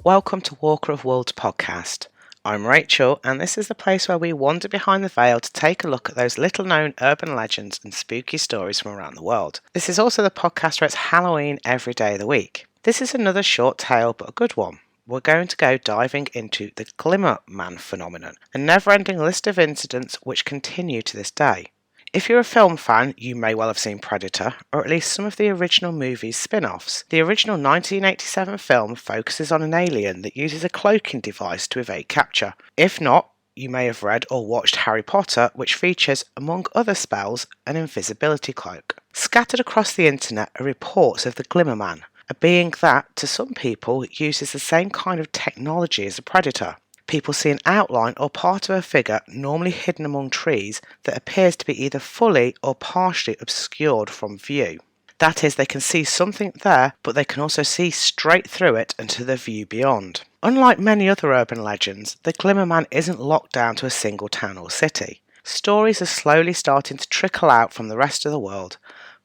Welcome to Walker of Worlds podcast. I'm Rachel, and this is the place where we wander behind the veil to take a look at those little-known urban legends and spooky stories from around the world. This is also the podcast where it's Halloween every day of the week. This is another short tale, but a good one. We're going to go diving into the Glimmer Men phenomenon, a never-ending list of incidents which continue to this day. If you're a film fan, you may well have seen Predator, or at least some of the original movie's spin-offs. The original 1987 film focuses on an alien that uses a cloaking device to evade capture. If not, you may have read or watched Harry Potter, which features, among other spells, an invisibility cloak. Scattered across the internet are reports of the Glimmer Man, a being that, to some people, uses the same kind of technology as a predator. People see an outline or part of a figure normally hidden among trees that appears to be either fully or partially obscured from view. That is, they can see something there, but they can also see straight through it and to the view beyond. Unlike many other urban legends, the Glimmer Man isn't locked down to a single town or city. Stories are slowly starting to trickle out from the rest of the world,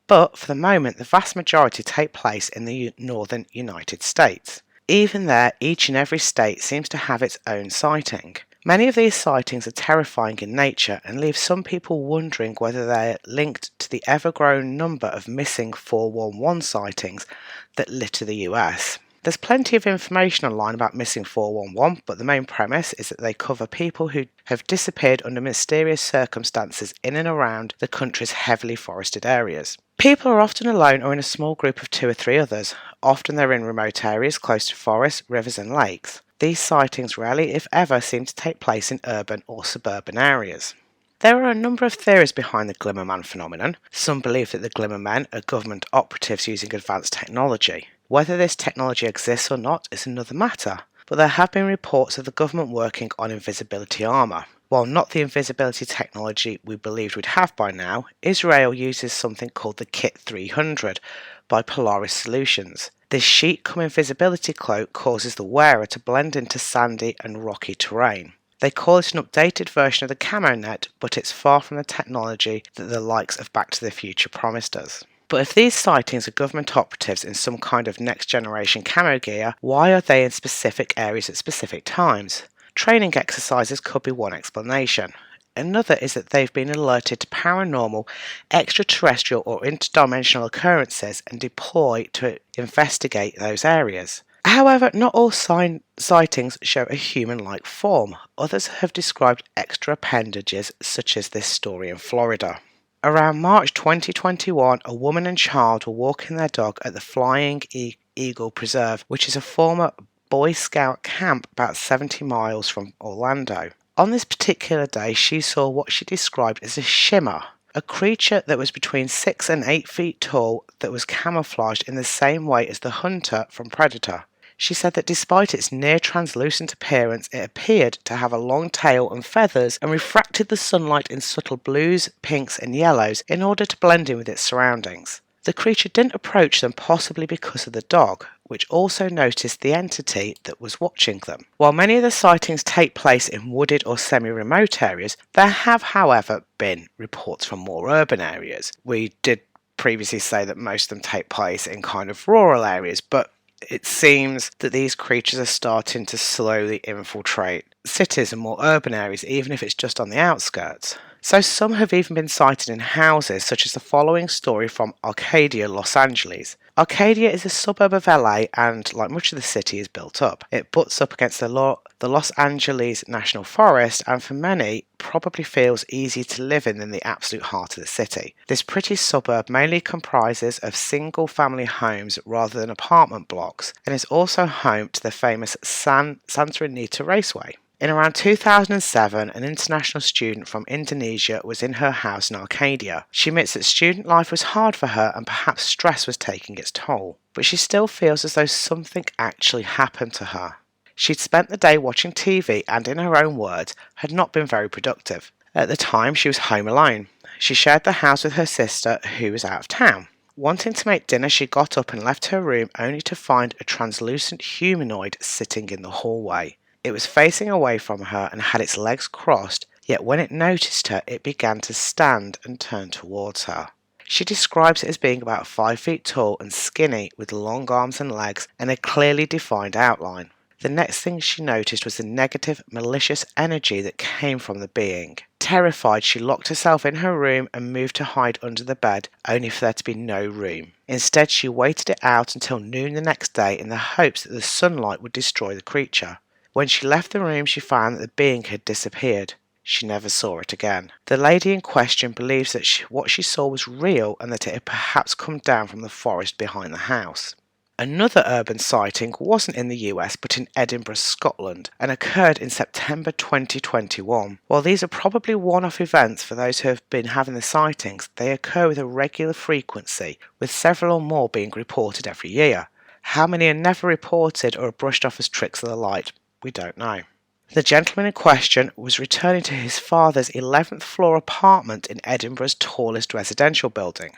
but for the moment the vast majority take place in the northern United States. Even there, each and every state seems to have its own sighting. Many of these sightings are terrifying in nature and leave some people wondering whether they're linked to the ever-growing number of missing 411 sightings that litter the US. There's plenty of information online about missing 411, but the main premise is that they cover people who have disappeared under mysterious circumstances in and around the country's heavily forested areas. People are often alone or in a small group of 2 or 3 others. Often they're in remote areas close to forests, rivers and lakes. These sightings rarely, if ever, seem to take place in urban or suburban areas. There are a number of theories behind the Glimmer Man phenomenon. Some believe that the Glimmer Men are government operatives using advanced technology. Whether this technology exists or not is another matter, but there have been reports of the government working on invisibility armour. While not the invisibility technology we believed we'd have by now, Israel uses something called the Kit 300 by Polaris Solutions. This sheet-cum invisibility cloak causes the wearer to blend into sandy and rocky terrain. They call it an updated version of the camo net, but it's far from the technology that the likes of Back to the Future promised us. But if these sightings are government operatives in some kind of next-generation camo gear, why are they in specific areas at specific times? Training exercises could be one explanation. Another is that they've been alerted to paranormal, extraterrestrial or interdimensional occurrences and deploy to investigate those areas. However, not all sightings show a human-like form. Others have described extra appendages, such as this story in Florida. Around March 2021, a woman and child were walking their dog at the Flying Eagle Preserve, which is a former Boy Scout camp about 70 miles from Orlando. On this particular day, she saw what she described as a shimmer, a creature that was between 6 and 8 feet tall that was camouflaged in the same way as the hunter from Predator. She said that despite its near translucent appearance, it appeared to have a long tail and feathers and refracted the sunlight in subtle blues, pinks and yellows in order to blend in with its surroundings. The creature didn't approach them, possibly because of the dog, which also noticed the entity that was watching them. While many of the sightings take place in wooded or semi-remote areas, there have, however, been reports from more urban areas. We did previously say that most of them take place in kind of rural areas, but it seems that these creatures are starting to slowly infiltrate cities and more urban areas, even if it's just on the outskirts. So some have even been sighted in houses, such as the following story from Arcadia, Los Angeles. Arcadia is a suburb of LA and, like much of the city, is built up. It butts up against the Los Angeles National Forest and for many probably feels easier to live in than the absolute heart of the city. This pretty suburb mainly comprises of single-family homes rather than apartment blocks and is also home to the famous Santa Anita Raceway. In around 2007, an international student from Indonesia was in her house in Arcadia. She admits that student life was hard for her and perhaps stress was taking its toll, but she still feels as though something actually happened to her. She'd spent the day watching TV and, in her own words, had not been very productive. At the time, she was home alone. She shared the house with her sister, who was out of town. Wanting to make dinner, she got up and left her room only to find a translucent humanoid sitting in the hallway. It was facing away from her and had its legs crossed, yet when it noticed her, it began to stand and turn towards her. She describes it as being about 5 feet tall and skinny, with long arms and legs and a clearly defined outline. The next thing she noticed was the negative, malicious energy that came from the being. Terrified, she locked herself in her room and moved to hide under the bed, only for there to be no room. Instead, she waited it out until noon the next day in the hopes that the sunlight would destroy the creature. When she left the room, she found that the being had disappeared. She never saw it again. The lady in question believes that what she saw was real and that it had perhaps come down from the forest behind the house. Another urban sighting wasn't in the US but in Edinburgh, Scotland, and occurred in September 2021. While these are probably one-off events for those who have been having the sightings, they occur with a regular frequency, with several or more being reported every year. How many are never reported or are brushed off as tricks of the light, we don't know. The gentleman in question was returning to his father's 11th floor apartment in Edinburgh's tallest residential building.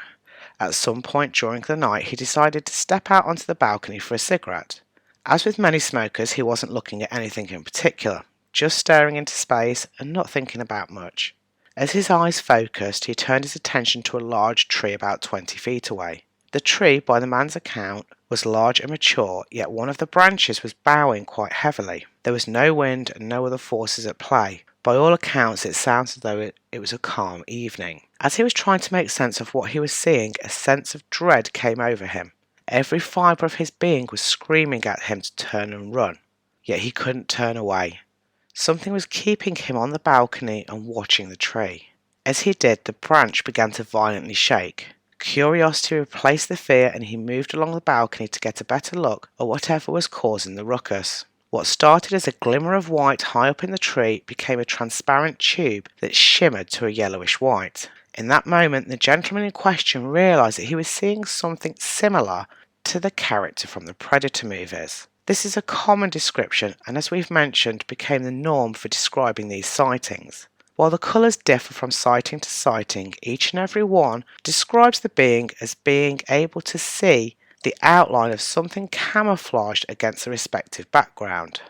At some point during the night, he decided to step out onto the balcony for a cigarette. As with many smokers, he wasn't looking at anything in particular, just staring into space and not thinking about much. As his eyes focused, he turned his attention to a large tree about 20 feet away. The tree, by the man's account, was large and mature, yet one of the branches was bowing quite heavily. There was no wind and no other forces at play. By all accounts, it sounds as though it was a calm evening. As he was trying to make sense of what he was seeing, a sense of dread came over him. Every fibre of his being was screaming at him to turn and run, yet he couldn't turn away. Something was keeping him on the balcony and watching the tree. As he did, the branch began to violently shake. Curiosity replaced the fear and he moved along the balcony to get a better look at whatever was causing the ruckus. What started as a glimmer of white high up in the tree became a transparent tube that shimmered to a yellowish white. In that moment, the gentleman in question realised that he was seeing something similar to the character from the Predator movies. This is a common description and, as we've mentioned, became the norm for describing these sightings. While the colours differ from sighting to sighting, each and every one describes the being as being able to see the outline of something camouflaged against the respective background.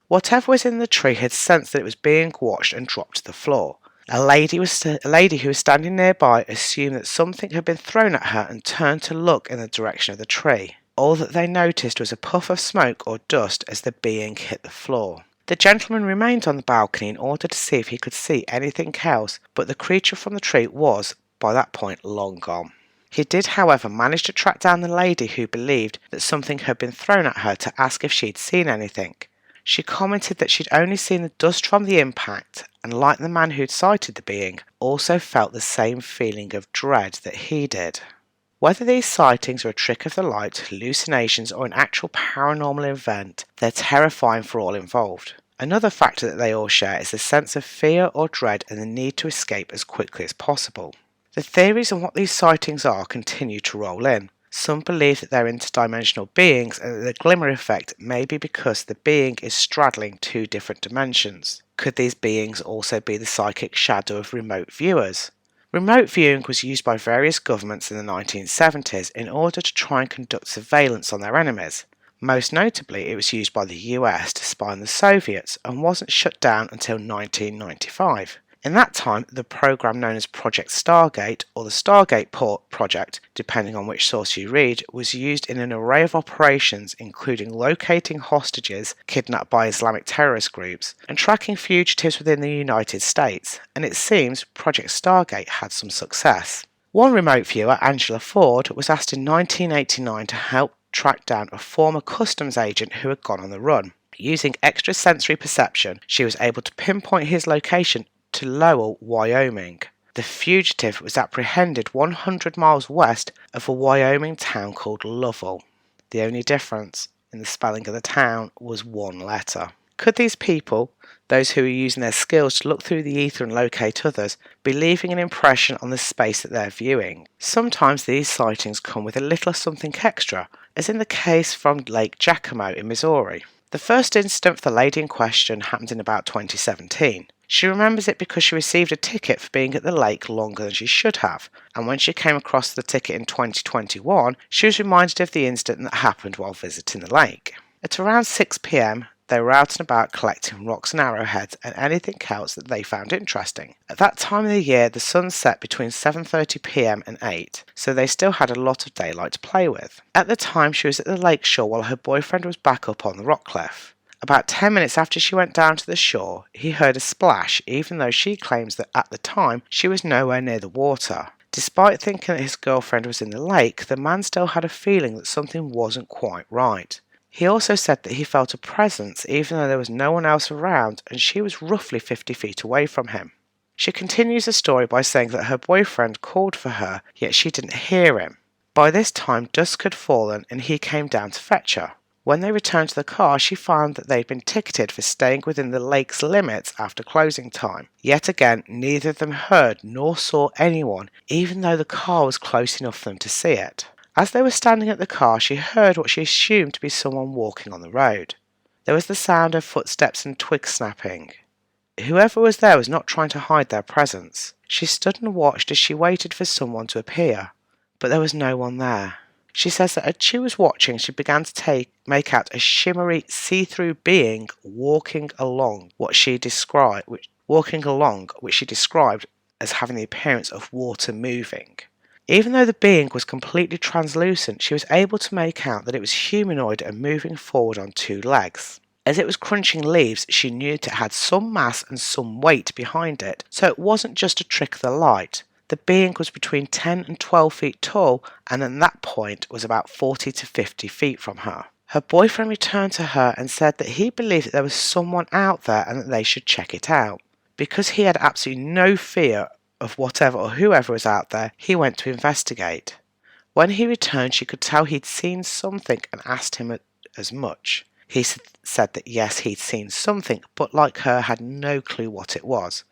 Whatever was in the tree had sensed that it was being watched and dropped to the floor. A lady who was standing nearby assumed that something had been thrown at her and turned to look in the direction of the tree. All that they noticed was a puff of smoke or dust as the being hit the floor. The gentleman remained on the balcony in order to see if he could see anything else, but the creature from the tree was, by that point, long gone. He did, however, manage to track down the lady who believed that something had been thrown at her to ask if she'd seen anything. She commented that she'd only seen the dust from the impact, and like the man who'd sighted the being, also felt the same feeling of dread that he did. Whether these sightings are a trick of the light, hallucinations, or an actual paranormal event, they're terrifying for all involved. Another factor that they all share is the sense of fear or dread and the need to escape as quickly as possible. The theories on what these sightings are continue to roll in. Some believe that they're interdimensional beings and that the glimmer effect may be because the being is straddling two different dimensions. Could these beings also be the psychic shadow of remote viewers? Remote viewing was used by various governments in the 1970s in order to try and conduct surveillance on their enemies. Most notably, it was used by the US to spy on the Soviets and wasn't shut down until 1995. In that time, the program known as Project Stargate, or the Stargate Project, depending on which source you read, was used in an array of operations including locating hostages kidnapped by Islamic terrorist groups and tracking fugitives within the United States, and it seems Project Stargate had some success. One remote viewer, Angela Ford, was asked in 1989 to help track down a former customs agent who had gone on the run. Using extrasensory perception, she was able to pinpoint his location to Lowell, Wyoming. The fugitive was apprehended 100 miles west of a Wyoming town called Lovell. The only difference in the spelling of the town was one letter. Could these people, those who are using their skills to look through the ether and locate others, be leaving an impression on the space that they're viewing? Sometimes these sightings come with a little something extra, as in the case from Lake Jacamo in Missouri. The first incident for the lady in question happened in about 2017. She remembers it because she received a ticket for being at the lake longer than she should have, and when she came across the ticket in 2021, she was reminded of the incident that happened while visiting the lake. At around 6 p.m, they were out and about collecting rocks and arrowheads and anything else that they found interesting. At that time of the year, the sun set between 7:30 p.m. and 8, so they still had a lot of daylight to play with. At the time, she was at the lake shore while her boyfriend was back up on the rock cliff. About 10 minutes after she went down to the shore, he heard a splash, even though she claims that at the time she was nowhere near the water. Despite thinking that his girlfriend was in the lake, the man still had a feeling that something wasn't quite right. He also said that he felt a presence even though there was no one else around and she was roughly 50 feet away from him. She continues the story by saying that her boyfriend called for her, yet she didn't hear him. By this time, dusk had fallen and he came down to fetch her. When they returned to the car, she found that they'd been ticketed for staying within the lake's limits after closing time. Yet again, neither of them heard nor saw anyone, even though the car was close enough for them to see it. As they were standing at the car, she heard what she assumed to be someone walking on the road. There was the sound of footsteps and twig snapping. Whoever was there was not trying to hide their presence. She stood and watched as she waited for someone to appear, but there was no one there. She says that as she was watching, she began to make out a shimmery, see-through being walking along, which she described as having the appearance of water moving. Even though the being was completely translucent, she was able to make out that it was humanoid and moving forward on 2 legs. As it was crunching leaves, she knew that it had some mass and some weight behind it, so it wasn't just a trick of the light. The being was between 10 and 12 feet tall, and at that point was about 40 to 50 feet from her. Her boyfriend returned to her and said that he believed that there was someone out there and that they should check it out. Because he had absolutely no fear of whatever or whoever was out there, he went to investigate. When he returned, she could tell he'd seen something and asked him as much. He said that yes, he'd seen something, but like her, had no clue what it was.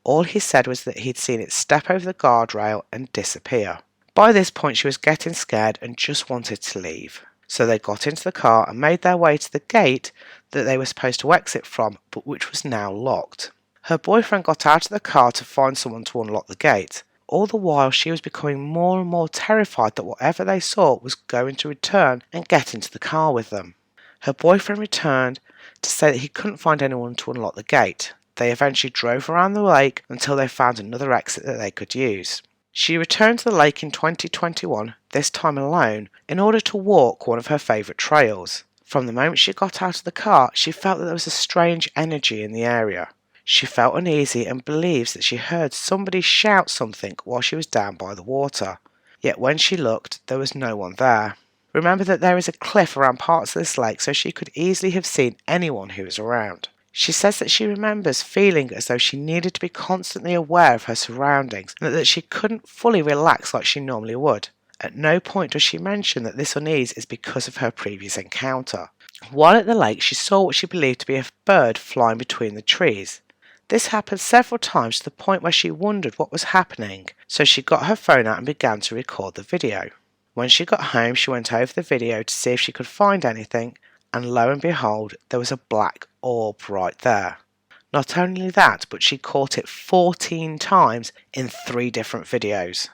All he said was that he'd seen it step over the guardrail and disappear. By this point, she was getting scared and just wanted to leave. So they got into the car and made their way to the gate that they were supposed to exit from, but which was now locked. Her boyfriend got out of the car to find someone to unlock the gate. All the while, she was becoming more and more terrified that whatever they saw was going to return and get into the car with them. Her boyfriend returned to say that he couldn't find anyone to unlock the gate. They eventually drove around the lake until they found another exit that they could use. She returned to the lake in 2021, this time alone, in order to walk one of her favourite trails. From the moment she got out of the car, she felt that there was a strange energy in the area. She felt uneasy and believes that she heard somebody shout something while she was down by the water. Yet when she looked, there was no one there. Remember that there is a cliff around parts of this lake, so she could easily have seen anyone who was around. She says that she remembers feeling as though she needed to be constantly aware of her surroundings and that she couldn't fully relax like she normally would. At no point does she mention that this unease is because of her previous encounter. While at the lake, she saw what she believed to be a bird flying between the trees. This happened several times to the point where she wondered what was happening, so she got her phone out and began to record the video. When she got home, she went over the video to see if she could find anything, and lo and behold, there was a black orb right there. Not only that, but she caught it 14 times in 3 different videos.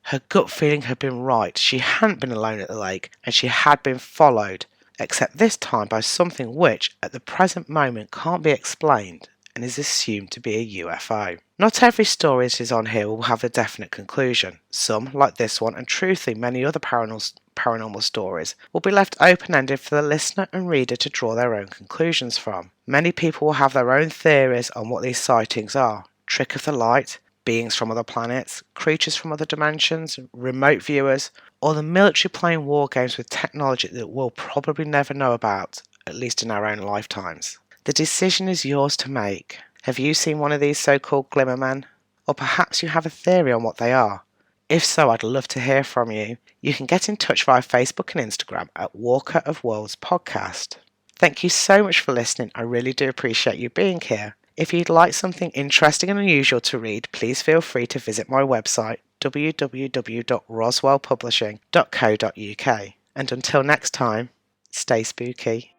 Her gut feeling had been right. She hadn't been alone at the lake, and she had been followed, except this time by something which, at the present moment, can't be explained and is assumed to be a UFO. Not every story that is on here will have a definite conclusion. Some, like this one, and truthfully many other paranormal stories, will be left open-ended for the listener and reader to draw their own conclusions from. Many people will have their own theories on what these sightings are. Trick of the light, beings from other planets, creatures from other dimensions, remote viewers, or the military playing war games with technology that we'll probably never know about, at least in our own lifetimes. The decision is yours to make. Have you seen one of these so-called Glimmer Men? Or perhaps you have a theory on what they are? If so, I'd love to hear from you. You can get in touch via Facebook and Instagram at Walker of Worlds Podcast. Thank you so much for listening. I really do appreciate you being here. If you'd like something interesting and unusual to read, please feel free to visit my website www.roswellpublishing.co.uk. And until next time, stay spooky.